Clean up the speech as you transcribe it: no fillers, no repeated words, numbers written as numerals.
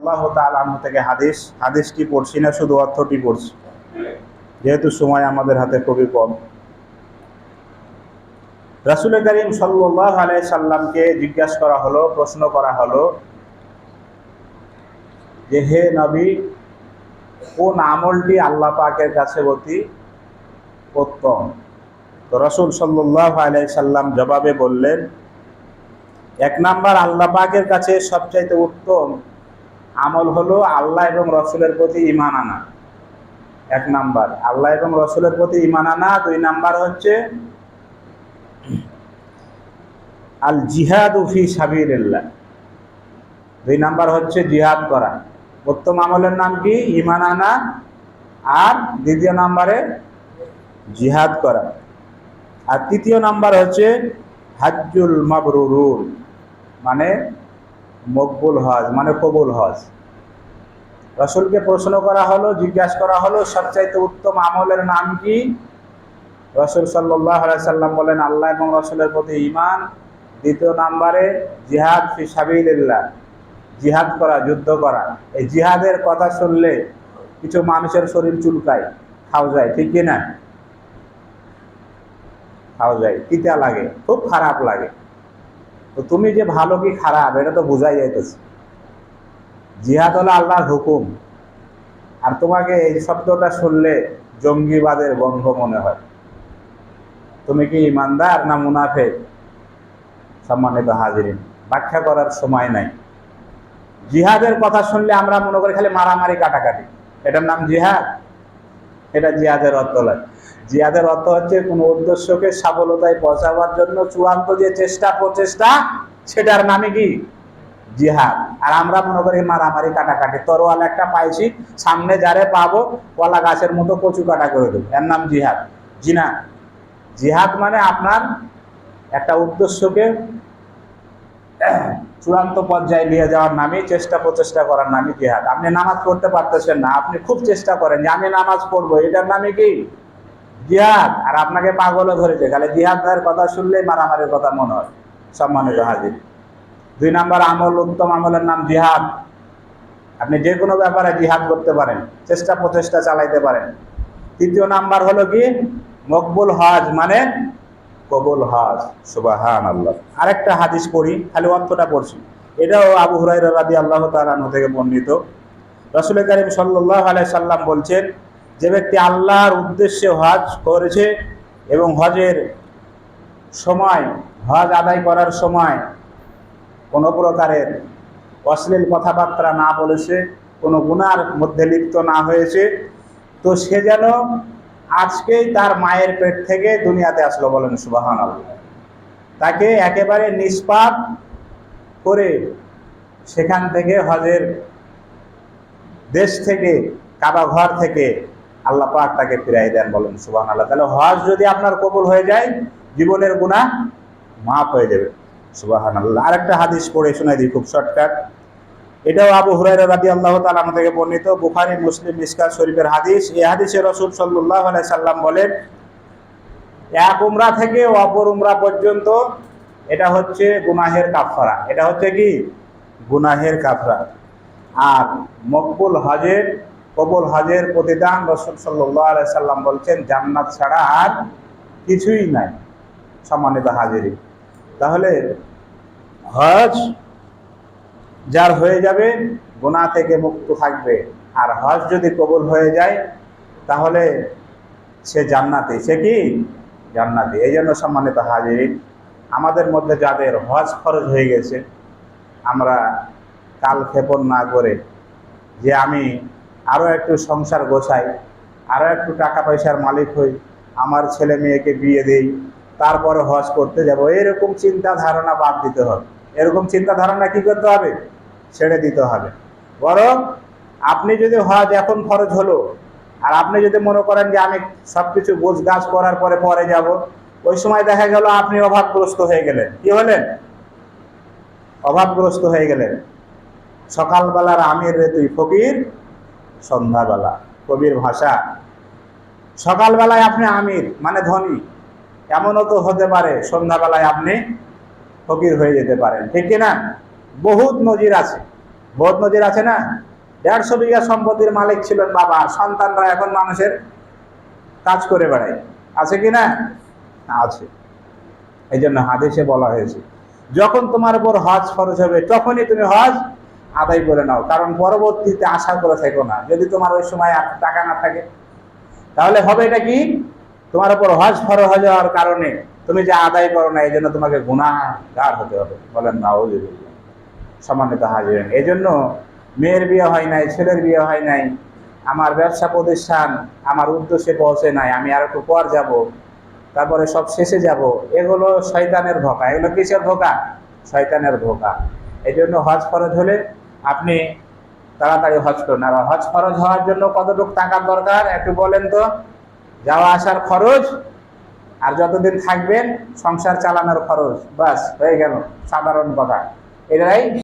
রাদিয়াল্লাহু তাআলা আনহু থেকে হাদিসটি পড়ছি না, শুধু অর্থটি পড়ছি, যেহেতু সময় আমাদের হাতে খুবই কম। রাসূল করিম সাল্লাল্লাহু আলাইহি সাল্লামকে জিজ্ঞাসা করা হলো, প্রশ্ন করা হলো যে হে নবী, কোন আমলটি আল্লাহ পাকের কাছে অতি উত্তম? তো রাসূল সাল্লাল্লাহু আলাইহি সাল্লাম জবাবে বললেন, এক নাম্বার আল্লাহ পাকের কাছে সবচাইতে উত্তম আমল হলো আল্লাহ এবং রসুলের প্রতি ঈমান আনা। এক নাম্বার আল্লাহ এবং রসুলের প্রতি ঈমান আনা। দুই নাম্বার হচ্ছে আল জিহাদু ফি সাবিলিল্লাহ। দুই নাম্বার হচ্ছে জিহাদ করা। উত্তম আমলের নাম কি? ঈমান আনা। আর দ্বিতীয় নাম্বারে জিহাদ করা। আর তৃতীয় নাম্বার হচ্ছে হাজ্জুল মাবরুর, মানে মকবুল হজ, মানে কবুল হজ। রাসূলকে প্রশ্ন করা হলো, জিজ্ঞাসা করা হলো সবচাইতে উত্তম আমলের নাম কি? রাসূল সাল্লাল্লাহু আলাইহি সাল্লাম বলেন আল্লাহ এবং রাসূলের প্রতি ঈমান। দ্বিতীয় নাম্বারে জিহাদ ফি সাবিলিল্লাহ, জিহাদ করা, যুদ্ধ করা। এই জিহাদের কথা শুনলে কিছু মানুষের শরীর চুলকায়, খাও যায়, ঠিক কি না? খাও যায়, তিতা লাগে, খুব খারাপ লাগে। তো তুমি যে ভালো কি খারাপ এটা তো বোঝাই যাইতেছে। জিহাদ হলো আল্লাহর হুকুম, আর তোমাকে এই শব্দটা শুনলে জঙ্গিবাদের গন্ধ মনে হয়। তুমি কি ইমানদার না মুনাফিক? সম্মানিত হাজিরিন, ব্যাখ্যা করার সময় নাই। জিহাদের কথা শুনলে আমরা মনে করি খালি মারামারি কাটাকাটি, এটার নাম জিহাদ? এটা জিহাদের অর্থ নয়। জিহাদের অর্থ হচ্ছে কোনো উদ্দেশ্যকে সফলতায় পৌঁছাবার জন্য চূড়ান্ত যে প্রচেষ্টা, সেটার নামে কি? জিহাদ। আর আমরা মনে করি মারামারি কাটাকাটি, তরোয়াল একটা পাইছি, সামনে যারে পাবো কলা গাছের মতো কচু কাটা করে দেবো, এর নাম জিহাদ। জি না, জিহাদ মানে আপনার একটা উদ্দেশ্যকে চূড়ান্ত পর্যায়ে নিয়ে যাওয়ার নামে প্রচেষ্টা করার নামে জিহাদ। আপনি নামাজ পড়তে পারতেছেন না, আপনি খুব চেষ্টা করেন যে আমি নামাজ পড়বো, এটার নামে কি? জিহাদ। আর আপনাকে পাগলও ধরেছে, তাহলে জিহাদের কথা শুনলেই মারামারির কথা মনে হয়। সম্মানিত হাজির, দুই নাম্বার আমল, উত্তম আমলের নাম জিহাদ। আপনি যে কোনো ব্যাপারে জিহাদ করতে পারেন, প্রচেষ্টা চালাইতে পারেন। তৃতীয় নাম্বার হলো কি? মকবুল হজ, মানে কবুল হজ। সুবহানাল্লাহ। আরেকটা হাদিস পড়ি, খালি অর্থটা পড়ছি। এটাও আবু হুরায়রা রাদিয়াল্লাহু তাআলা আনহু থেকে বর্ণিত। রাসূল কারীম সাল্লাল্লাহু আলাইহি সাল্লাম বলছেন, যে ব্যক্তি আল্লাহর উদ্দেশ্যে হজ করেছে এবং হজের সময়, হজ আদায় করার সময় কোনো প্রকারের অশ্লীল কথাবার্তা না বলেছে, কোনো গুনার মধ্যে লিপ্ত না হয়েছে, তো সে যেন আজকেই তার মায়ের পেট থেকে দুনিয়াতে আসলো। বলেন সুবহানাল্লাহ। তাকে একেবারে নিষ্পাপ করে সেখান থেকে, হজের দেশ থেকে, কাবা ঘর থেকে আল্লাহ পাক তাকে ফিরাই দেন। বলেন সুবহানাল্লাহ। তাহলে হজ যদি আপনার কবুল হয়ে যায়, জীবনের গুনাহ মাফ হয়ে যাবে। সুবহানাল্লাহ। আরেকটা হাদিস পড়ে শোনাই দিই, খুব শর্টকাট। এটাও আবু হুরায়রা রাদিয়াল্লাহু তাআলা আনহু থেকে বর্ণিত, বুখারী, মুসলিম, মিশকাত শরীফের হাদিস। এই হাদিসে রাসূল সাল্লাল্লাহু আলাইহি সাল্লাম বলেন, এক উমরা থেকে অপর উমরা পর্যন্ত এটা হচ্ছে গুনাহের কাফারা। এটা হচ্ছে কি? গুনাহের কাফারা। আর মকবুল হজের, কবুল হজের প্রতিদান রাসূল সাল্লাল্লাহু আলাইহি সাল্লাম বলছেন জান্নাত ছাড়া আর কিছুই নাই। সম্মানিত হাজিরিন, তাহলে হজ যার হয়ে যাবে গুনাহ থেকে মুক্ত থাকবে, আর হজ যদি কবুল হয়ে যায় তাহলে সে জান্নাতি। সে কি? জান্নাতি। এই জন্য সম্মানিত হাজিরিন, আমাদের মধ্যে যাদের হজ ফরজ হয়ে গেছে, আমরা কাল ক্ষেপণ না করে যে আমি আরও একটু সংসার গোছাই, আরও একটু টাকা পয়সার মালিক হই, আমার ছেলে মেয়েকে বিয়ে দেই, তারপরে হজ করতে যাব, এরকম চিন্তা ধারণা বাদ দিতে হবে। এরকম চিন্তা ধারণা কি করতে হবে? ছেড়ে দিতে হবে। বরং আপনি যদি হজ এখন ফরজ হলো, আর আপনি যদি মনে করেন যে আমি সবকিছু গোছগাছ করার পরে যাব, ওই সময় দেখা গেল আপনি অভাবগ্রস্ত হয়ে গেলেন। কি হলেন? অভাবগ্রস্ত হয়ে গেলেন। সকালবেলার আমির রে তুই ফকির সন্ধ্যাবেলা, কবির ভাষা। সকালবেলায় আপনি আমির মানে ধনী, এমনও তো হতে পারে সন্ধ্যাবেলায় আপনি ফকির হয়ে যেতে পারেন, ঠিক কিনা? বহুত নজির আছে। বোধ নদীর আছে না, 150 বিঘা সম্পত্তির মালিক ছিলেন বাবা, সন্তানরা এখন মানুষের কাজ করে বেড়ায়, আছে কি না? আছে। এই জন্য হাদিসে বলা হয়েছে যখন তোমার উপর হজ ফরজ হবে তখনই তুমি হজ আদায় করে নাও, কারণ পরবর্তীতে আশা করে থেকো না। যদি তোমার ওই সময় টাকা না থাকে তাহলে হবে এটা কি, তোমার উপর হজ ফরজ হয়ে যাওয়ার কারণে তুমি যে আদায় করো না, এই জন্য তোমাকে গুনাহগার হতে হবে। বলেন নাউযুবিল্লাহ। সম্মানিত হাজিরিন, এই জন্য মেয়ের বিয়ে হয় নাই, ছেলের বিয়ে হয় নাই, আমার ব্যবসা প্রতিষ্ঠান আমার উদ্দেশ্যে পৌঁছে নাই, আমি আর একটু পর যাব, তারপরে সব শেষে যাব, এগুলো শয়তানের ধোঁকা। এগুলো কিসের ধোঁকা? শয়তানের ধোঁকা। এই জন্য হজ ফরজ হলে আপনি তাড়াতাড়ি হজ করুন। আর হজ ফরজ হওয়ার জন্য কতটুকু টাকার দরকার একটু বলেন তো? যাওয়া আসার খরচ, আর যতদিন থাকবেন সংসার চালানোর খরচ, বাস হয়ে গেল। সাধারণ কথা, এটাই